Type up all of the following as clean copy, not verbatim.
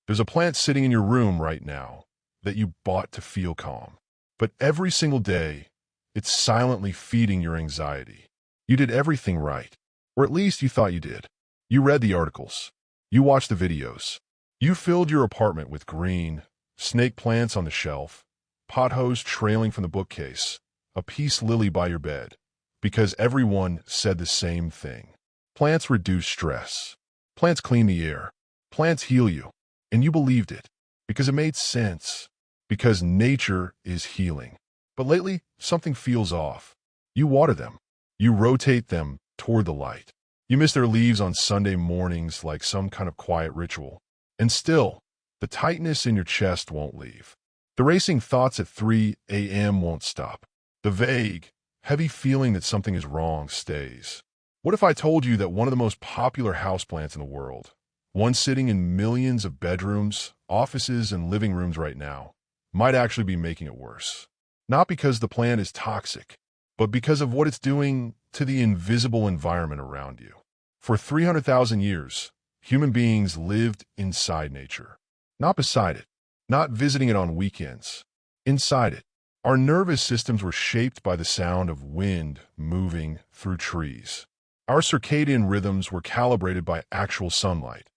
There's a plant sitting in your room right now that you bought to feel calm. But every single day, it's silently feeding your anxiety. You did everything right, or at least you thought you did. You read the articles. You watched the videos. You filled your apartment with green, snake plants on the shelf, pothos trailing from the bookcase, a peace lily by your bed, because everyone said the same thing. Plants reduce stress. Plants clean the air. Plants heal you. And you believed it, because it made sense, because nature is healing. But lately, something feels off. You water them. You rotate them toward the light. You miss their leaves on Sunday mornings like some kind of quiet ritual. And still, the tightness in your chest won't leave. The racing thoughts at 3 a.m. won't stop. The vague, heavy feeling that something is wrong stays. What if I told you that one of the most popular houseplants in the world, one sitting in millions of bedrooms, offices, and living rooms right now, might actually be making it worse? Not because the plant is toxic, but because of what it's doing to the invisible environment around you. For 300,000 years, human beings lived inside nature, not beside it, not visiting it on weekends, inside it. Our nervous systems were shaped by the sound of wind moving through trees. Our circadian rhythms were calibrated by actual sunlight,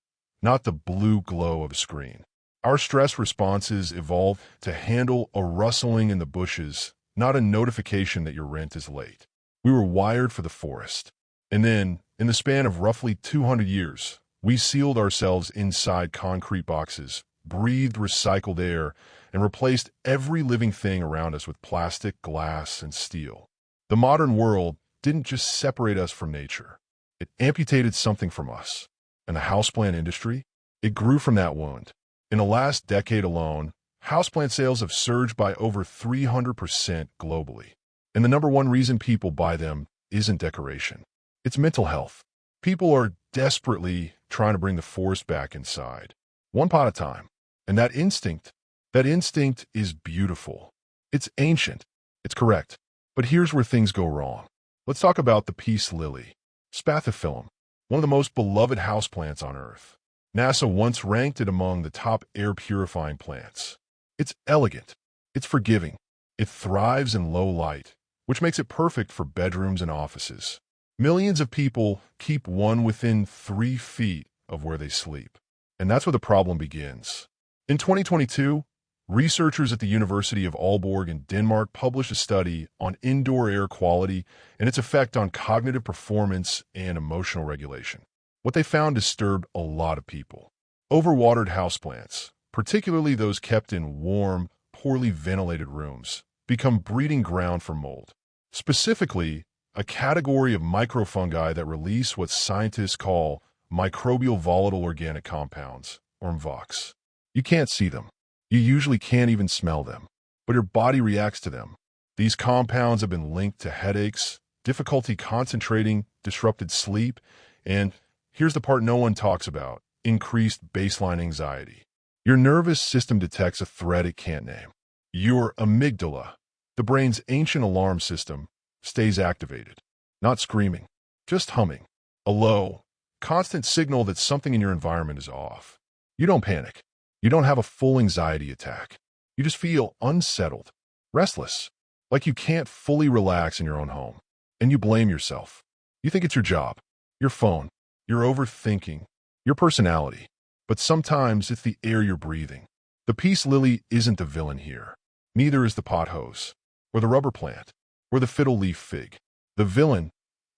not the blue glow of a screen. Our stress responses evolved to handle a rustling in the bushes, not a notification that your rent is late. We were wired for the forest. And then, in the span of roughly 200 years, we sealed ourselves inside concrete boxes, breathed recycled air, and replaced every living thing around us with plastic, glass, and steel. The modern world didn't just separate us from nature. It amputated something from us. And the houseplant industry? It grew from that wound. In the last decade alone, houseplant sales have surged by over 300% globally. And the number one reason people buy them isn't decoration. It's mental health. People are desperately trying to bring the forest back inside, one pot at a time. And that instinct is beautiful. It's ancient. It's correct. But here's where things go wrong. Let's talk about the peace lily, Spathiphyllum, one of the most beloved houseplants on Earth. NASA once ranked it among the top air-purifying plants. It's elegant. It's forgiving. It thrives in low light, which makes it perfect for bedrooms and offices. Millions of people keep one within 3 feet of where they sleep. And that's where the problem begins. In 2022, researchers at the University of Aalborg in Denmark published a study on indoor air quality and its effect on cognitive performance and emotional regulation. What they found disturbed a lot of people. Overwatered houseplants, particularly those kept in warm, poorly ventilated rooms, become breeding ground for mold. Specifically, a category of microfungi that release what scientists call microbial volatile organic compounds, or MVOCs. You can't see them. You usually can't even smell them, but your body reacts to them. These compounds have been linked to headaches, difficulty concentrating, disrupted sleep, and here's the part no one talks about: increased baseline anxiety. Your nervous system detects a threat it can't name. Your amygdala, the brain's ancient alarm system, stays activated. Not screaming, just humming. A low, constant signal that something in your environment is off. You don't panic. You don't have a full anxiety attack. You just feel unsettled, restless, like you can't fully relax in your own home. And you blame yourself. You think it's your job, your phone, your overthinking, your personality. But sometimes it's the air you're breathing. The peace lily isn't the villain here. Neither is the pothose, or the rubber plant, or the fiddle leaf fig. The villain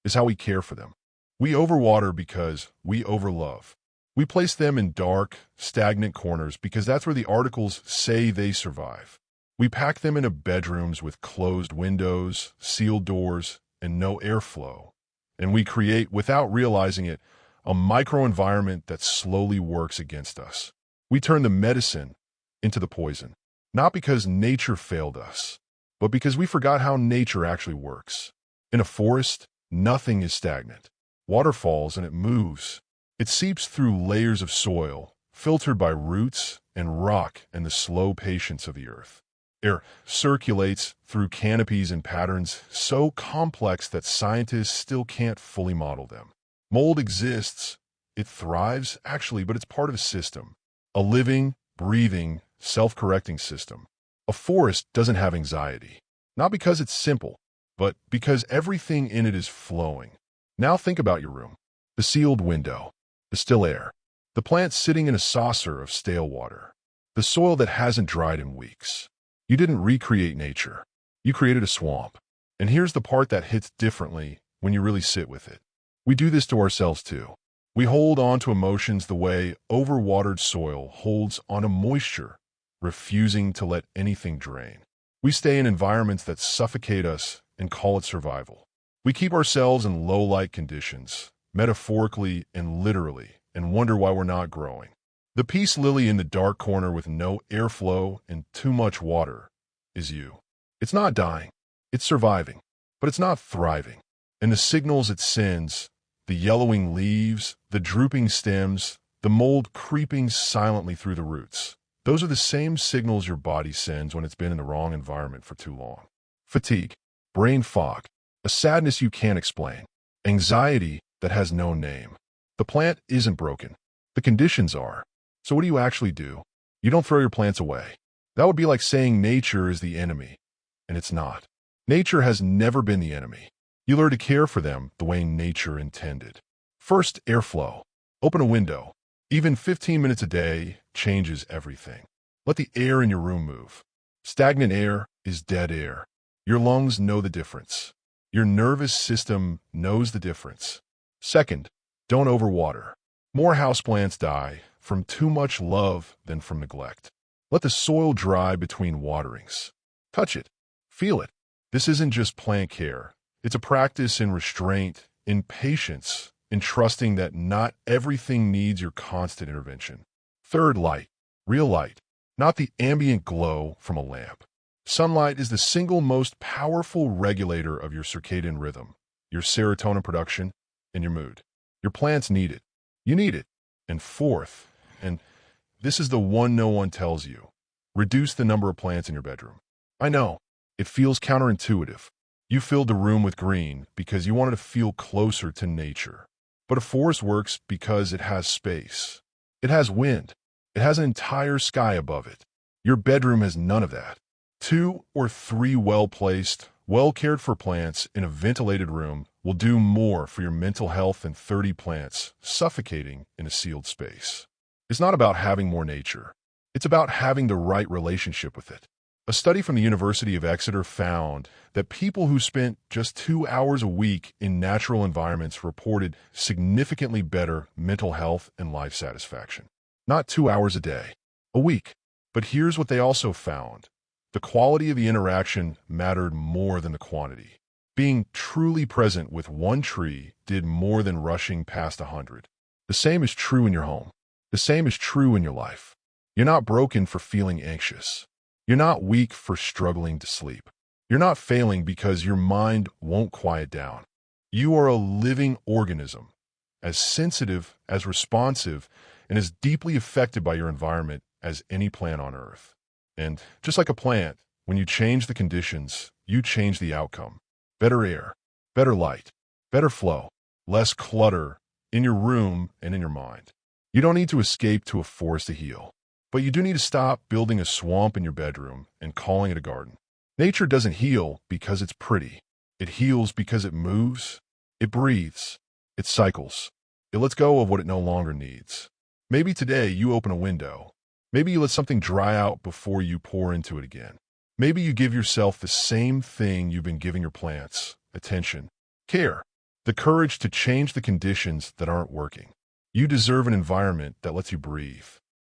is how we care for them. We overwater because we overlove. We place them in dark, stagnant corners because that's where the articles say they survive. We pack them into bedrooms with closed windows, sealed doors, and no airflow. And we create, without realizing it, a microenvironment that slowly works against us. We turn the medicine into the poison, not because nature failed us, but because we forgot how nature actually works. In a forest, nothing is stagnant. Water falls and it moves. It seeps through layers of soil, filtered by roots and rock and the slow patience of the earth. Air circulates through canopies in patterns so complex that scientists still can't fully model them. Mold exists. It thrives, actually, but it's part of a system. a living, breathing, self-correcting system. A forest doesn't have anxiety, not because it's simple, but because everything in it is flowing. Now think about your room. The sealed window, the still air, the plants sitting in a saucer of stale water, the soil that hasn't dried in weeks. You didn't recreate nature. You created a swamp. And here's the part that hits differently when you really sit with it. We do this to ourselves too. We hold on to emotions the way overwatered soil holds on to moisture, refusing to let anything drain. We stay in environments that suffocate us and call it survival. We keep ourselves in low-light conditions, metaphorically and literally, and wonder why we're not growing. The peace lily in the dark corner with no airflow and too much water is you. It's not dying, it's surviving, but it's not thriving. And the signals it sends, the yellowing leaves, the drooping stems, the mold creeping silently through the roots, those are the same signals your body sends when it's been in the wrong environment for too long. Fatigue, brain fog, a sadness you can't explain, anxiety that has no name. The plant isn't broken. The conditions are. So what do you actually do? You don't throw your plants away. That would be like saying nature is the enemy, and it's not. Nature has never been the enemy. You learn to care for them the way nature intended. First, airflow. Open a window. Even 15 minutes a day changes everything. Let the air in your room move. Stagnant air is dead air. Your lungs know the difference. Your nervous system knows the difference. Second, don't overwater. More houseplants die from too much love than from neglect. Let the soil dry between waterings. Touch it. Feel it. This isn't just plant care. It's a practice in restraint, in patience, in trusting that not everything needs your constant intervention. Third, light. Real light. Not the ambient glow from a lamp. Sunlight is the single most powerful regulator of your circadian rhythm, your serotonin production, and your mood. Your plants need it. You need it. And fourth, and this is the one no one tells you, reduce the number of plants in your bedroom. I know, it feels counterintuitive. You filled the room with green because you wanted to feel closer to nature. But a forest works because it has space. It has wind. It has an entire sky above it. Your bedroom has none of that. 2 or 3 well-placed, well-cared-for plants in a ventilated room will do more for your mental health than 30 plants suffocating in a sealed space. It's not about having more nature. It's about having the right relationship with it. A study from the University of Exeter found that people who spent just 2 hours a week in natural environments reported significantly better mental health and life satisfaction. Not 2 hours a day, a week. But here's what they also found. The quality of the interaction mattered more than the quantity. Being truly present with one tree did more than rushing past 100. The same is true in your home. The same is true in your life. You're not broken for feeling anxious. You're not weak for struggling to sleep. You're not failing because your mind won't quiet down. You are a living organism, as sensitive, as responsive, and as deeply affected by your environment as any plant on Earth. And just like a plant, when you change the conditions, you change the outcome. Better air, better light, better flow, less clutter in your room and in your mind. You don't need to escape to a forest to heal, but you do need to stop building a swamp in your bedroom and calling it a garden. Nature doesn't heal because it's pretty. It heals because it moves, it breathes, it cycles. It lets go of what it no longer needs. Maybe today you open a window. Maybe you let something dry out before you pour into it again. Maybe you give yourself the same thing you've been giving your plants: attention, care, the courage to change the conditions that aren't working. You deserve an environment that lets you breathe.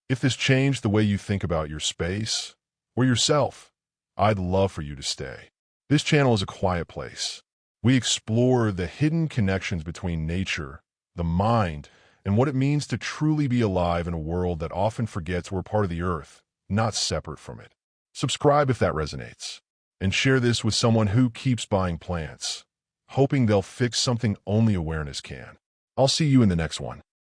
If this changed the way you think about your space or yourself, I'd love for you to stay. This channel is a quiet place. We explore the hidden connections between nature, the mind, and what it means to truly be alive in a world that often forgets we're part of the earth, not separate from it. Subscribe if that resonates, and share this with someone who keeps buying plants, hoping they'll fix something only awareness can. I'll see you in the next one.